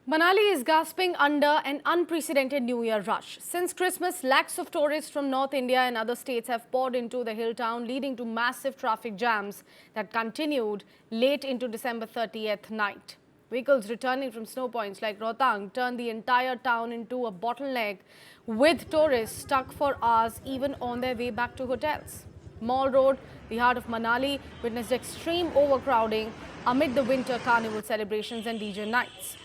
Manali is gasping under an unprecedented New Year rush. Since Christmas, lakhs of tourists from North India and other states have poured into the hill town, leading to massive traffic jams that continued late into December 30th night. Vehicles returning from snow points like Rohtang turned the entire town into a bottleneck, with tourists stuck for hours even on their way back to hotels. Mall Road, the heart of Manali, witnessed extreme overcrowding amid the winter carnival celebrations and DJ nights.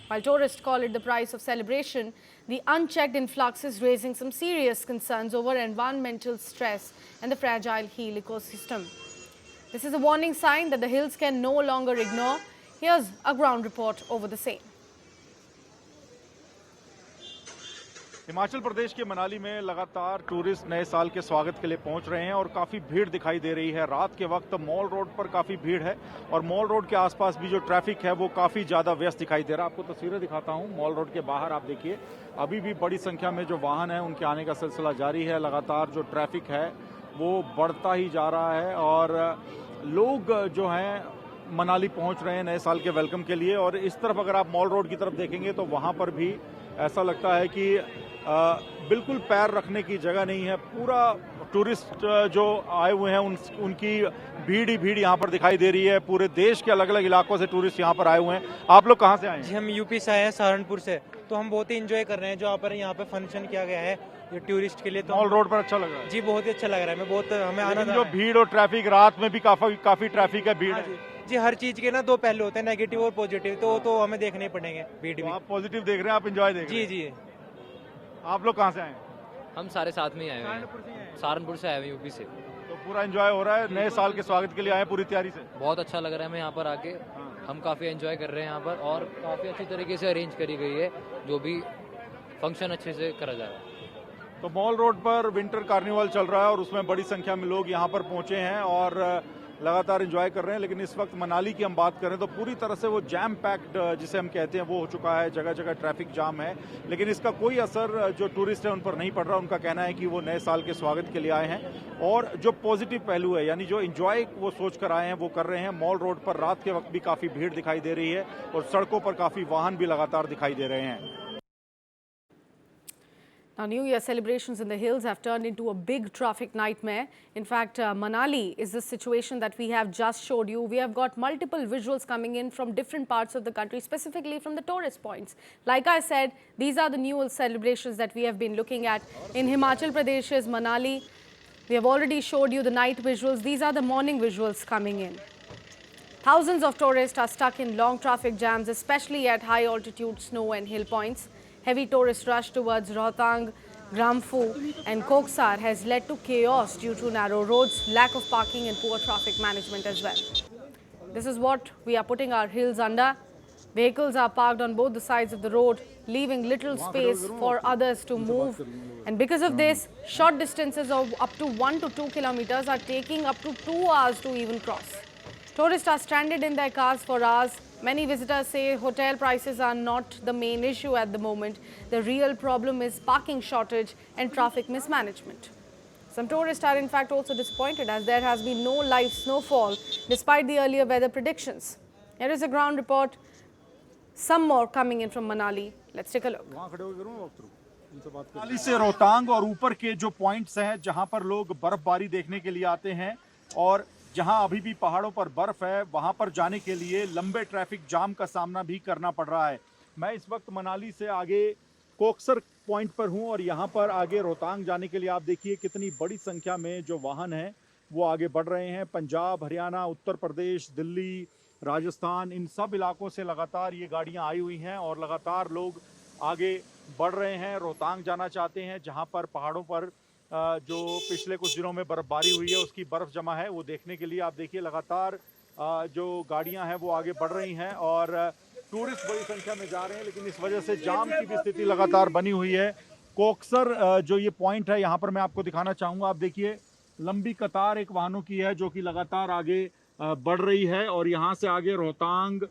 While tourists call it the price of celebration, the unchecked influx is raising some serious concerns over environmental stress and the fragile hill ecosystem. This is a warning sign that the hills can no longer ignore. Here's a ground report over the same. Himachal Pradesh के मनाली में लगातार tourist नए साल के स्वागत के लिए पहुंच रहे हैं और काफ़ी भीड़ दिखाई दे रही है। रात के वक्त मॉल रोड पर काफ़ी भीड़ है और मॉल रोड के आसपास भी जो ट्रैफिक है वो काफ़ी ज़्यादा व्यस्त दिखाई दे रहा है। आपको तस्वीरें दिखाता हूं। मॉल रोड के बाहर आप देखिए, अभी भी बड़ी संख्या में जो वाहन है उनके आने का सिलसिला जारी है। लगातार जो ट्रैफिक है वो बढ़ता ही जा रहा है और लोग जो हैं मनाली पहुँच रहे हैं नए साल के वेलकम के लिए। और इस तरफ अगर आप मॉल रोड की तरफ देखेंगे तो वहाँ पर भी ऐसा लगता है कि बिल्कुल पैर रखने की जगह नहीं है। पूरा टूरिस्ट जो आए हुए हैं उनकी भीड़ ही भीड़ यहाँ पर दिखाई दे रही है। पूरे देश के अलग अलग इलाकों से टूरिस्ट यहाँ पर आए हुए हैं। आप लोग कहाँ से आए हैं? जी, हम यूपी से आए हैं, सहारनपुर से। तो हम बहुत ही एंजॉय कर रहे हैं जो यहाँ पे फंक्शन किया गया है ये टूरिस्ट के लिए। तो मॉल रोड पर अच्छा लग रहा है? जी, बहुत ही अच्छा लग रहा है। हमें आनंद। जो भीड़ और ट्रैफिक, रात में भी काफी ट्रैफिक है, भीड़ है। जी, हर चीज के ना दो पहलू होते हैं, नेगेटिव और पॉजिटिव। तो हमें देखने पड़ेंगे भीड़ भी। आप पॉजिटिव देख रहे हैं, आप एंजॉय देख रहे हैं? जी। आप लोग कहाँ से आए? हम सारे साथ में ही आए हैं। सहारनपुर से आए हैं, यूपी से। तो पूरा एंजॉय हो रहा है? नए साल के स्वागत के लिए आए पूरी तैयारी से? बहुत अच्छा लग रहा है हमें यहाँ पर आके। हम काफ़ी एंजॉय कर रहे हैं यहाँ पर और काफ़ी अच्छी तरीके से अरेंज करी गई है, जो भी फंक्शन अच्छे से करा जा रहा है। तो मॉल रोड पर विंटर कार्निवल चल रहा है और उसमें बड़ी संख्या में लोग यहाँ पर पहुंचे हैं और लगातार एंजॉय कर रहे हैं। लेकिन इस वक्त मनाली की हम बात करें तो पूरी तरह से वो जैम पैक्ड जिसे हम कहते हैं वो हो चुका है। जगह जगह ट्रैफिक जाम है, लेकिन इसका कोई असर जो टूरिस्ट है उन पर नहीं पड़ रहा। उनका कहना है कि वो नए साल के स्वागत के लिए आए हैं और जो पॉजिटिव पहलू है, यानी जो एंजॉय वो सोच कर आए हैं वो कर रहे हैं। मॉल रोड पर रात के वक्त भी काफ़ी भीड़ दिखाई दे रही है और सड़कों पर काफ़ी वाहन भी लगातार दिखाई दे रहे हैं। Now, New Year celebrations in the hills have turned into a big traffic nightmare. In fact, Manali is the situation that we have just showed you. We have got multiple visuals coming in from different parts of the country, specifically from the tourist points. Like I said, these are the New Year celebrations that we have been looking at. In Himachal Pradesh's Manali, we have already showed you the night visuals. These are the morning visuals coming in. Thousands of tourists are stuck in long traffic jams, especially at high altitude snow and hill points. Heavy tourist rush towards Rohtang, Gramfu and Koksar has led to chaos due to narrow roads, lack of parking and poor traffic management as well. This is what we are putting our hills under. Vehicles are parked on both the sides of the road, leaving little space for others to move. And because of this, short distances of up to 1 to 2 kilometers are taking up to 2 hours to even cross. Tourists are stranded in their cars for hours. Many visitors say hotel prices are not the main issue at the moment. The real problem is parking shortage and traffic mismanagement. Some tourists are in fact also disappointed as there has been no live snowfall despite the earlier weather predictions. Here is a ground report. Some more coming in from Manali. Let's take a look. Manali से रोहतांग और ऊपर के जो points हैं जहां पर लोग बर्फबारी देखने के लिए आते हैं और जहां अभी भी पहाड़ों पर बर्फ है, वहां पर जाने के लिए लंबे ट्रैफिक जाम का सामना भी करना पड़ रहा है। मैं इस वक्त मनाली से आगे कोकसर पॉइंट पर हूं और यहां पर आगे रोहतांग जाने के लिए आप देखिए कितनी बड़ी संख्या में जो वाहन हैं वो आगे बढ़ रहे हैं। पंजाब, हरियाणा, उत्तर प्रदेश, दिल्ली, राजस्थान, इन सब इलाकों से लगातार ये गाड़ियाँ आई हुई हैं और लगातार लोग आगे बढ़ रहे हैं। रोहतांग जाना चाहते हैं जहाँ पर पहाड़ों पर जो पिछले कुछ दिनों में बर्फबारी हुई है उसकी बर्फ जमा है वो देखने के लिए आप देखिए लगातार जो गाड़ियां हैं वो आगे बढ़ रही हैं और टूरिस्ट बड़ी संख्या में जा रहे हैं। लेकिन इस वजह से जाम की भी स्थिति लगातार बनी हुई है। कोकसर जो ये पॉइंट है यहाँ पर मैं आपको दिखाना चाहूँगा। आप देखिए लंबी कतार एक वाहनों की है जो कि लगातार आगे बढ़ रही है और यहाँ से आगे रोहतांग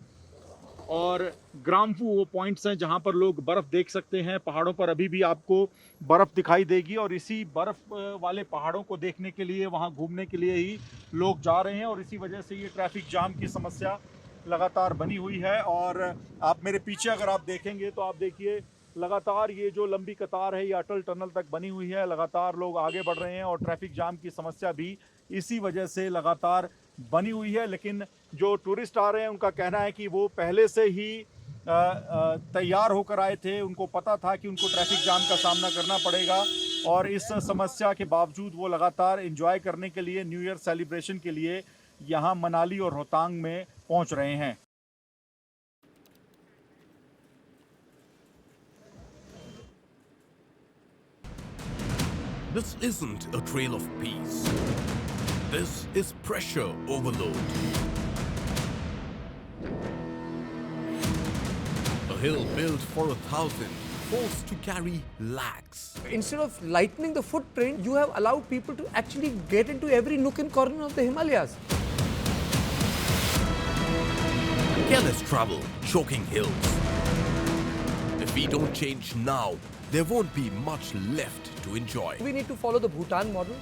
और ग्राम्फू वो पॉइंट्स हैं जहां पर लोग बर्फ देख सकते हैं। पहाड़ों पर अभी भी आपको बर्फ दिखाई देगी और इसी बर्फ वाले पहाड़ों को देखने के लिए, वहां घूमने के लिए ही लोग जा रहे हैं और इसी वजह से ये ट्रैफिक जाम की समस्या लगातार बनी हुई है। और आप मेरे पीछे अगर आप देखेंगे तो आप देखिए लगातार ये जो लंबी कतार है ये अटल टनल तक बनी हुई है। लगातार लोग आगे बढ़ रहे हैं और ट्रैफिक जाम की समस्या भी इसी वजह से लगातार बनी हुई है। लेकिन जो टूरिस्ट आ रहे हैं उनका कहना है कि वो पहले से ही तैयार होकर आए थे, उनको पता था कि उनको ट्रैफिक जाम का सामना करना पड़ेगा और इस समस्या के बावजूद वो लगातार एंजॉय करने के लिए, न्यू ईयर सेलिब्रेशन के लिए यहाँ मनाली और रोहतांग में पहुँच रहे हैं। This isn't a trail of peace. This is pressure overload. A hill built for 1,000, forced to carry lakhs. Instead of lightening the footprint, you have allowed people to actually get into every nook and corner of the Himalayas. Careless travel, choking hills. If we don't change now, there won't be much left to enjoy. We need to follow the Bhutan model,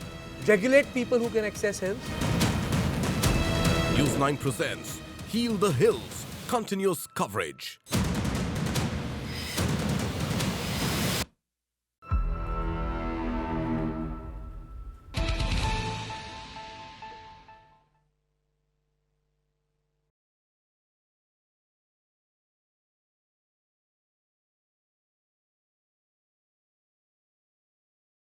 regulate people who can access hills. News 9 presents Heal the Hills, continuous coverage.